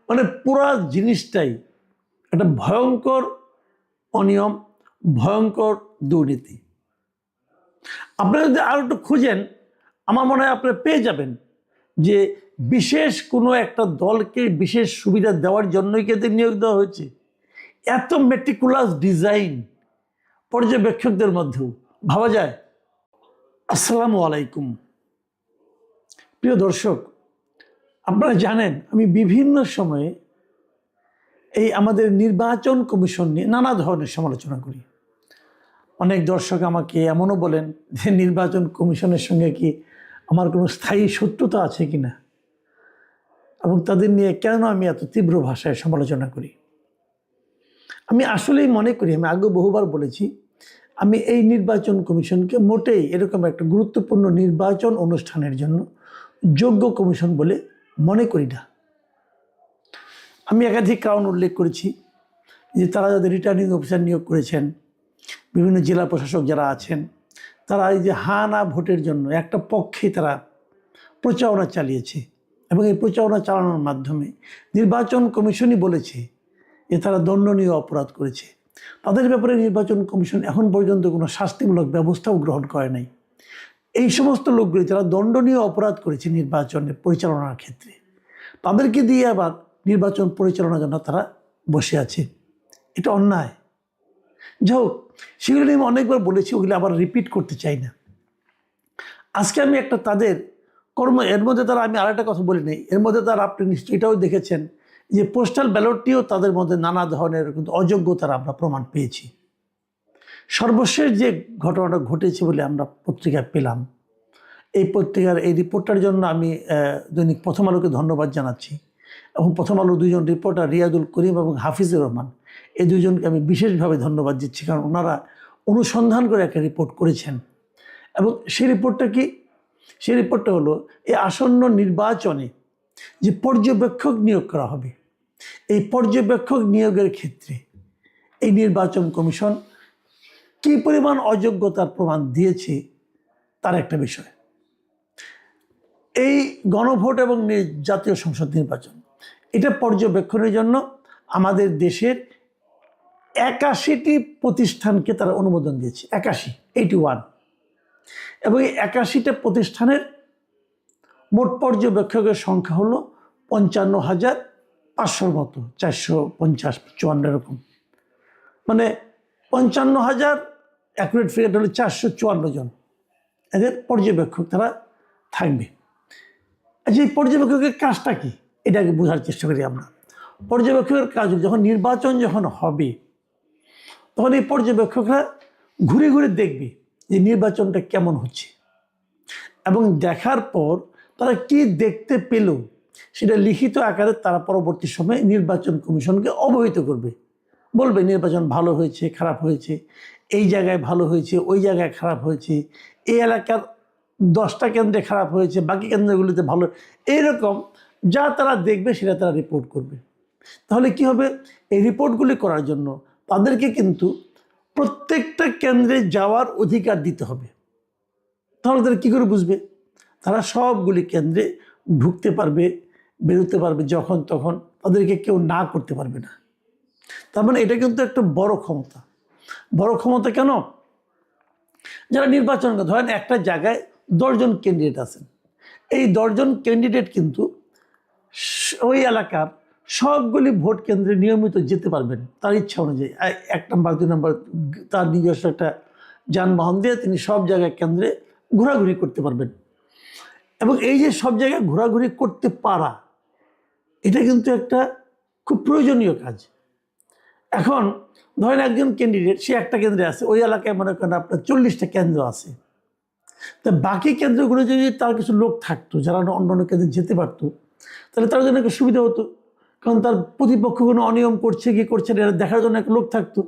মানে পুরা জিনিসটাই একটা ভয়ঙ্কর অনিয়ম, ভয়ঙ্কর দুর্নীতি। আপনারা যদি আরো একটু খুঁজেন, আমার মনে হয় আপনারা পেয়ে যাবেন যে বিশেষ কোনো একটা দলকে বিশেষ সুবিধা দেওয়ার জন্যই কি এদের নিয়োগ দেওয়া হয়েছে। এত মেটিকুলাস ডিজাইন পর্যবেক্ষকদের মধ্যেও ভাবা যায়। আসসালামু আলাইকুম প্রিয় দর্শক, আপনারা জানেন আমি বিভিন্ন সময়ে এই আমাদের নির্বাচন কমিশন নিয়ে নানা ধরনের সমালোচনা করি। অনেক দর্শক আমাকে এমনও বলেন যে নির্বাচন কমিশনের সঙ্গে কি আমার কোনো স্থায়ী শত্রুতা আছে কিনা, এবং তাদের নিয়ে কেন আমি এত তীব্র ভাষায় সমালোচনা করি। আমি আসলেই মনে করি, আমি আগে বহুবার বলেছি, আমি এই নির্বাচন কমিশনকে মোটেই এরকম একটা গুরুত্বপূর্ণ নির্বাচন অনুষ্ঠানের জন্য যোগ্য কমিশন বলে মনে করি না। আমি একাধিক কারণ উল্লেখ করেছি যে তারা যাদের রিটার্নিং অফিসার নিয়োগ করেছেন, বিভিন্ন জেলা প্রশাসক যারা আছেন, তারা এই যে হা না ভোটের জন্য একটা পক্ষে তারা প্রচারণা চালিয়েছে, এবং এই প্রচারণা চালানোর মাধ্যমে নির্বাচন কমিশনই বলেছে যে তারা দণ্ডনীয় অপরাধ করেছে। তাদের ব্যাপারে নির্বাচন কমিশন এখন পর্যন্ত কোনো শাস্তিমূলক ব্যবস্থাও গ্রহণ করে নাই। এই সমস্ত লোকগুলি যারা দণ্ডনীয় অপরাধ করেছে নির্বাচনের পরিচালনার ক্ষেত্রে, তাদেরকে দিয়ে আবার নির্বাচন পরিচালনার জন্য তারা বসে আছে। এটা অন্যায়। যাই হোক, সেগুলো নিয়ে আমি অনেকবার বলেছি, ওগুলো আবার রিপিট করতে চাই না। আজকে আমি একটা তাদের এর মধ্যে তারা, আমি আর একটা কথা বলি নাই, এর মধ্যে তারা, আপনি নিশ্চয়ই এটাও দেখেছেন যে পোস্টাল ব্যালটটিও তাদের মধ্যে নানা ধরনের কিন্তু অযোগ্যতার আমরা প্রমাণ পেয়েছি। সর্বশেষ যে ঘটনাটা ঘটেছে বলে আমরা পত্রিকায় পেলাম, এই পত্রিকার এই রিপোর্টটার জন্য আমি দৈনিক প্রথম আলোকে ধন্যবাদ জানাচ্ছি, এবং প্রথম আলো দুইজন রিপোর্টার রিয়াদুল করিম এবং হাফিজুর রহমান, এই দুজনকে আমি বিশেষভাবে ধন্যবাদ দিচ্ছি, কারণ ওনারা অনুসন্ধান করে একটা রিপোর্ট করেছেন। এবং সেই রিপোর্টটা কি? সেই রিপোর্টটা হলো এই আসন্ন নির্বাচনে যে পর্যবেক্ষক নিয়োগ করা হবে, এই পর্যবেক্ষক নিয়োগের ক্ষেত্রে এই নির্বাচন কমিশন কী পরিমাণ অযোগ্যতার প্রমাণ দিয়েছে তার একটা বিষয়। এই গণভোট এবং জাতীয় সংসদ নির্বাচন, এটা পর্যবেক্ষণের জন্য আমাদের দেশের 81টি প্রতিষ্ঠানকে তারা অনুমোদন দিয়েছে। 81 এবং এই 81টা প্রতিষ্ঠানের মোট পর্যবেক্ষকের সংখ্যা হলো 55,500 মতো, 450-54 এরকম, মানে 55,000 অ্যাকুরেট ফিগার হলো 454 জন এদের পর্যবেক্ষক তারা থাকবে। আচ্ছা, এই পর্যবেক্ষকের কাজটা কি এটাকে বোঝার চেষ্টা করি আমরা। পর্যবেক্ষকের কাজ, যখন নির্বাচন যখন হবে তখন এই পর্যবেক্ষকরা ঘুরে ঘুরে দেখবে যে নির্বাচনটা কেমন হচ্ছে, এবং দেখার পর তারা কি দেখতে পেল সেটা লিখিত আকারে তারা পরবর্তী সময়ে নির্বাচন কমিশনকে অবহিত করবে। বলবে নির্বাচন ভালো হয়েছে, খারাপ হয়েছে, এই জায়গায় ভালো হয়েছে, ওই জায়গায় খারাপ হয়েছে, এই এলাকার 10টা কেন্দ্রে খারাপ হয়েছে, বাকি কেন্দ্রগুলিতে ভালো, এইরকম যা তারা দেখবে সেটা তারা রিপোর্ট করবে। তাহলে কি হবে? এই রিপোর্টগুলি করার জন্য তাদেরকে কিন্তু প্রত্যেকটা কেন্দ্রে যাওয়ার অধিকার দিতে হবে। তাহলে তারা কী করে বুঝবে? তারা সবগুলি কেন্দ্রে ঢুকতে পারবে, বেরোতে পারবে যখন তখন, তাদেরকে কেউ না করতে পারবে না। তার মানে এটা কিন্তু একটা বড় ক্ষমতা। বড় ক্ষমতা কেন? যারা নির্বাচন, ধরেন একটা জায়গায় 10 জন ক্যান্ডিডেট আছেন, এই 10 জন ক্যান্ডিডেট কিন্তু ওই এলাকার সবগুলি ভোট কেন্দ্রে নিয়মিত যেতে পারবেন তার ইচ্ছা অনুযায়ী। 1 নম্বর 2 নম্বর তার নিজস্ব একটা যানবাহন দিয়ে তিনি সব জায়গায় কেন্দ্রে ঘোরাঘুরি করতে পারবেন। এবং এই যে সব জায়গায় ঘোরাঘুরি করতে পারা, এটা কিন্তু একটা খুব প্রয়োজনীয় কাজ। এখন ধরেন একজন ক্যান্ডিডেট, সে একটা কেন্দ্রে আছে, ওই এলাকায় মনে করেন আপনার 40টা কেন্দ্র আছে, তা বাকি কেন্দ্রগুলো যদি তার কিছু লোক থাকতো যারা অন্য কেন্দ্রে যেতে পারতো, তাহলে তার জন্য একটা সুবিধা হতো, কারণ তার প্রতিপক্ষ কোনো অনিয়ম করছে কি করছে না এটা দেখার জন্য একটা লোক থাকতো।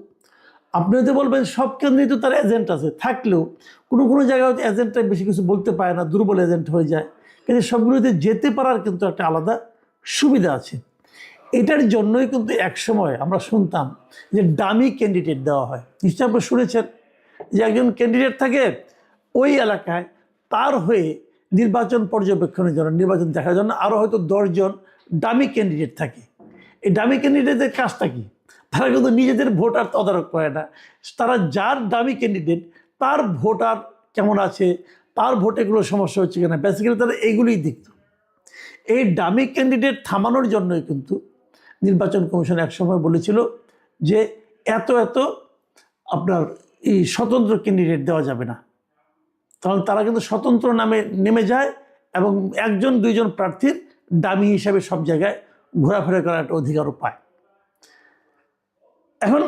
আপনি হয়তো বলবেন সব কেন্দ্রেই তো তার এজেন্ট আছে, থাকলেও কোনো কোনো জায়গায় হয়তো এজেন্টটা বেশি কিছু বলতে পারে না, দুর্বল এজেন্ট হয়ে যায়, কিন্তু সবগুলোতে যেতে পারার কিন্তু একটা আলাদা সুবিধা আছে। এটার জন্যই কিন্তু একসময় আমরা শুনতাম যে ডামি ক্যান্ডিডেট দেওয়া হয়। নিশ্চয়ই আপনি শুনেছেন যে একজন ক্যান্ডিডেট থাকে ওই এলাকায়, তার হয়ে নির্বাচন পর্যবেক্ষণের জন্য, নির্বাচন দেখার জন্য আরও হয়তো 10 জন ডামি ক্যান্ডিডেট থাকে। এই ডামি ক্যান্ডিডেটদের কাজটা কি? তারা কিন্তু নিজেদের ভোটার তদারক করে না। তারা যার ডামি ক্যান্ডিডেট তার ভোটার কেমন আছে, তার ভোটে কোনো সমস্যা হচ্ছে কিনা, বেসিক্যালি তারা এইগুলোই দেখত। এই ডামি ক্যান্ডিডেট থামানোর জন্যই কিন্তু নির্বাচন কমিশন একসময় বলেছিল যে এত এত আপনার এই স্বতন্ত্র ক্যান্ডিডেট দেওয়া যাবে না। তখন তারা কিন্তু স্বতন্ত্র নামে নেমে যায় এবং একজন দুইজন প্রার্থীর ডামি হিসাবে সব জায়গায় ঘোরাফেরা করার একটা অধিকারও পায়। এখন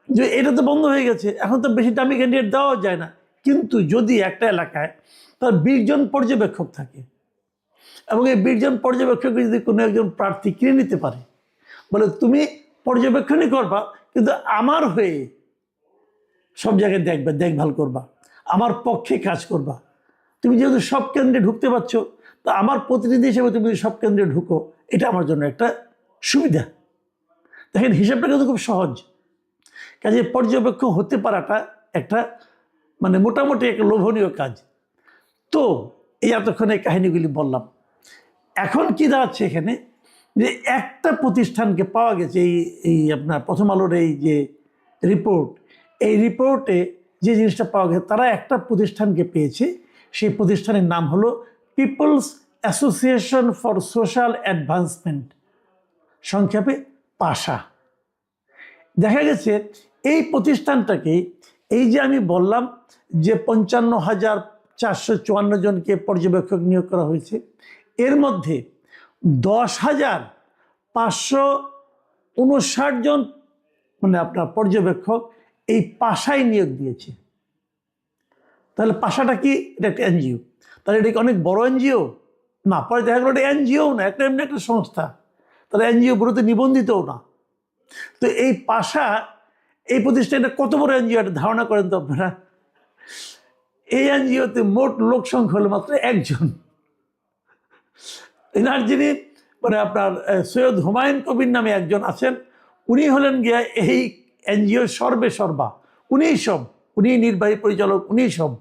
যে এটা তো বন্ধ হয়ে গেছে, এখন তো বেশি ডামি ক্যান্ডিডেট দেওয়া যায় না। কিন্তু যদি একটা এলাকায় তার 20 জন পর্যবেক্ষক থাকে এবং এই 20 জন পর্যবেক্ষক যদি কোনো একজন প্রার্থী কিনে নিতে পারে, বলে তুমি পর্যবেক্ষণই করবা কিন্তু আমার হয়ে সব জায়গায় দেখবে, দেখভাল করবা, আমার পক্ষে কাজ করবা, তুমি যেহেতু সব কেন্দ্রে ঢুকতে পারছো, তা আমার প্রতিনিধি হিসেবে তুমি সব কেন্দ্রে ঢুকো, এটা আমার জন্য একটা সুবিধা। দেখেন হিসাবটা কিন্তু খুব সহজ। কাজে পর্যবেক্ষক হতে পারাটা একটা মানে মোটামুটি একটা লোভনীয় কাজ। তো এই এতক্ষণে কাহিনীগুলি বললাম। এখন কি দাঁড়াচ্ছে এখানে, যে একটা প্রতিষ্ঠানকে পাওয়া গেছে, এই আপনার প্রথম আলোর এই যে রিপোর্ট, এই রিপোর্টে যে জিনিসটা পাওয়া গেছে, তারা একটা প্রতিষ্ঠানকে পেয়েছে। সেই প্রতিষ্ঠানের নাম হলো people's association for social advancement, সংক্ষেপে পাশা। দেখা গেছে এই প্রতিষ্ঠানটাকে, এই যে আমি বললাম যে 55,454 জনকে পর্যবেক্ষক নিয়োগ করা হয়েছে, এর মধ্যে 10,559 জন মানে আপনার পর্যবেক্ষক এই পাশায় নিয়োগ দিয়েছে। তাহলে পাশাটা কি? এটা একটা এনজিও। তাহলে এটা কি অনেক বড় এনজিও? না, পরে দেখা গেলো এটা এনজিও না, একটা এমনি একটা সংস্থা। তাহলে এনজিও বলতে নিবন্ধিতও না। তো এই পাশা, এই প্রতিষ্ঠানটা কত বড় এনজিও একটা ধারণা করেন তো আপনারা। এই এনজিওতে মোট লোক সংখ্যা হলো মাত্র 1 জন। এনার যিনি মানে আপনার সৈয়দ হুমায়ুন কবির নামে একজন আছেন, উনি হলেন গিয়া এই এনজিও সর্বা, উনিই সব, উনি নির্বাহী পরিচালক, উনিই সব।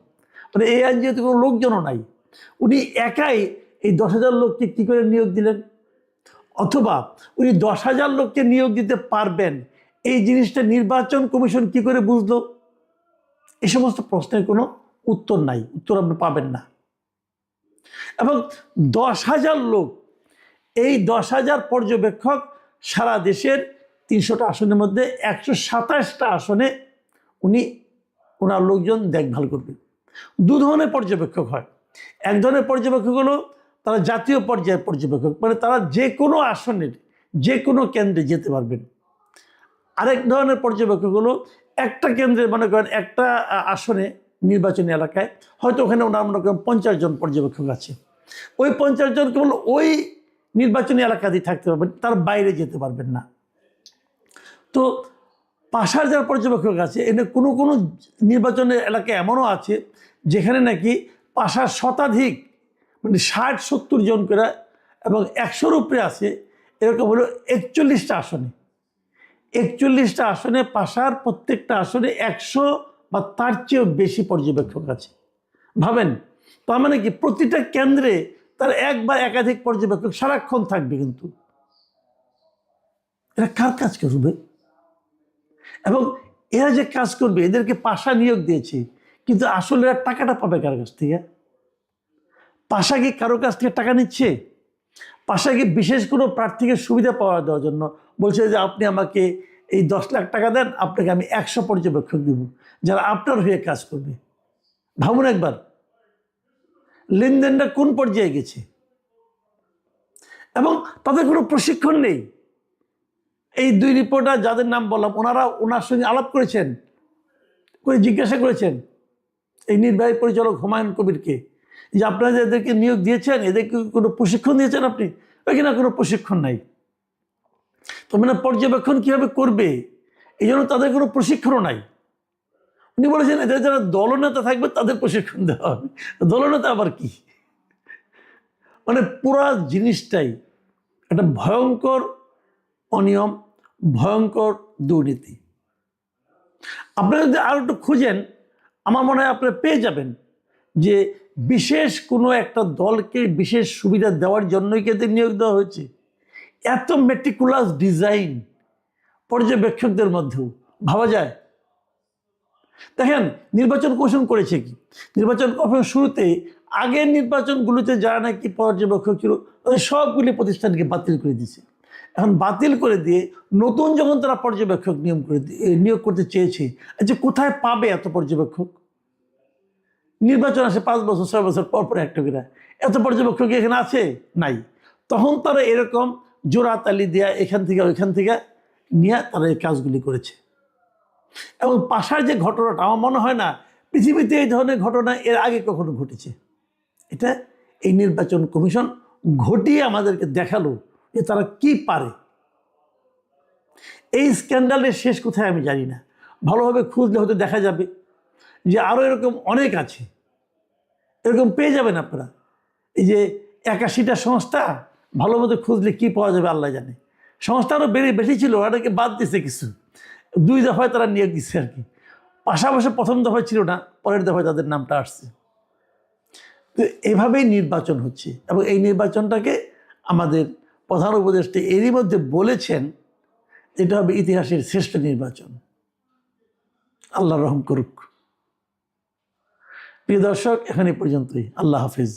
মানে এই এনজিওতে কোনো লোকজনও নাই, উনি একাই এই 10,000 লোককে কী করে নিয়োগ দিলেন? অথবা উনি 10,000 লোককে নিয়োগ দিতে পারবেন, এই জিনিসটা নির্বাচন কমিশন কি করে বুঝলো? এই সমস্ত প্রশ্নের কোনো উত্তর নাই, উত্তর আপনি পাবেন না। এবং 10,000 লোক, এই 10,000 পর্যবেক্ষক সারা দেশের 300টা আসনের মধ্যে 127টা আসনে ওনার লোকজন দেখভাল করবে। 2 ধরনের পর্যবেক্ষক হয়। এক ধরনের পর্যবেক্ষক হলো তারা জাতীয় পর্যায়ের পর্যবেক্ষক, মানে তারা যে কোনো আসনের যে কোনো কেন্দ্রে যেতে পারবেন। আরেক ধরনের পর্যবেক্ষক হলো একটা কেন্দ্রে, মনে করেন একটা আসনে নির্বাচনী এলাকায় হয়তো ওখানে ওনার মনে করেন 50 জন পর্যবেক্ষক আছে, ওই 50 জন কেবল ওই নির্বাচনী এলাকাতেই থাকতে পারবেন, তার বাইরে যেতে পারবেন না। তো পাশার যারা পর্যবেক্ষক আছে, এনে কোনো কোনো নির্বাচনের এলাকা এমনও আছে যেখানে নাকি পাশার শতাধিক মানে 60-70 জন করে এবং 100-র উপরে আছে, এরকম হলো 41টা আসনে। 41টা আসনে পাশার প্রত্যেকটা আসনে 100 বা তার চেয়েও বেশি পর্যবেক্ষক আছে। ভাবেন, তার মানে কি প্রতিটা কেন্দ্রে তার এক বা একাধিক পর্যবেক্ষক সারাক্ষণ থাকবে। কিন্তু এরা কার কাজ করবে? এবং এরা যে কাজ করবে, এদেরকে পাশা নিয়োগ দিয়েছে, কিন্তু আসলে এরা টাকাটা পাবে কার কাছ থেকে? পাশা কি কারো কাছ থেকে টাকা নিচ্ছে? পাশা কি বিশেষ কোনো প্রার্থীকে সুবিধা পাওয়া দেওয়ার জন্য বলছে যে আপনি আমাকে এই 10 লাখ টাকা দেন, আপনাকে আমি 100 পর্যবেক্ষক দেব যারা আপনার হয়ে কাজ করবে? ভাবুন একবার, লেনদেনটা কোন পর্যায়ে গেছে? এবং তাদের কোনো প্রশিক্ষণ নেই। এই 2 রিপোর্টার যাদের নাম বললাম, ওনার সঙ্গে আলাপ করেছেন, করে জিজ্ঞাসা করেছেন এই নির্বাহী পরিচালক হুমায়ুন কবিরকে যে আপনারা এদেরকে নিয়োগ দিয়েছেন, এদেরকে কোনো প্রশিক্ষণ দিয়েছেন আপনি? ওইখানে কোনো প্রশিক্ষণ নাই। তো মানে পর্যবেক্ষণ কীভাবে করবে, এই জন্য তাদের কোনো প্রশিক্ষণও নাই। উনি বলেছেন এদের যারা দলনেতা থাকবে তাদের প্রশিক্ষণ দেওয়া হবে। দলনেতা আবার কি? মানে পুরা জিনিসটাই একটা ভয়ঙ্কর অনিয়ম, ভয়ঙ্কর দুর্নীতি। আপনারা যদি আরো একটু খুঁজেন, আমার মনে হয় আপনারা পেয়ে যাবেন যে বিশেষ কোনো একটা দলকে বিশেষ সুবিধা দেওয়ার জন্যই কি এদের নিয়োগ দেওয়া হয়েছে। এত মেটিকুলাস ডিজাইন পর্যবেক্ষকদের মধ্যেও ভাবা যায়? দেখেন নির্বাচন কমিশন করেছে কি, নির্বাচন কমিশন শুরুতে আগের নির্বাচনগুলোতে যারা নাকি পর্যবেক্ষক ছিল ওই সবগুলি প্রতিষ্ঠানকে বাতিল করে দিয়েছে। এখন বাতিল করে দিয়ে নতুন যখন তারা পর্যবেক্ষক নিয়োগ করতে চেয়েছে, যে কোথায় পাবে এত পর্যবেক্ষক? নির্বাচন আসে 5 বছর 6 বছর পর পর একটা করে, এত পর্যবেক্ষক এখানে আছে? নাই। তখন তারা এরকম জোড়া তালি দেয়া এখান থেকে ওইখান থেকে নিয়ে তারা এই কাজগুলি করেছে। এবং পাশার যে ঘটনাটা, আমার মনে হয় না পৃথিবীতে এই ধরনের ঘটনা এর আগে কখনো ঘটেছে। এটা এই নির্বাচন কমিশন ঘটিয়ে আমাদেরকে দেখালো যে তারা কি পারে। এই স্ক্যান্ডালের শেষ কোথায় আমি জানি না, ভালোভাবে খুঁজলে হয়তো দেখা যাবে যে আরও এরকম অনেক আছে, এরকম পেয়ে যাবেন আপনারা। এই যে 81টা সংস্থা, ভালো মতো খুঁজলে কি পাওয়া যাবে আল্লাহ জানে। সংস্থা আরও বেশি ছিল, ওটাকে বাদ দিছে কিছু, 2 দফায় তারা নিয়োগ দিচ্ছে আর কি। পাশাপাশি প্রথম দফায় ছিল না, পরের দফায় তাদের নামটা আসছে। তো এভাবেই নির্বাচন হচ্ছে, এবং এই নির্বাচনটাকে আমাদের প্রধান উপদেষ্টা এরই মধ্যে বলেছেন এটা হবে ইতিহাসের শ্রেষ্ঠ নির্বাচন। আল্লাহ রহম করুক। প্রিয় দর্শক, এখানে পর্যন্তই। আল্লাহ হাফিজ।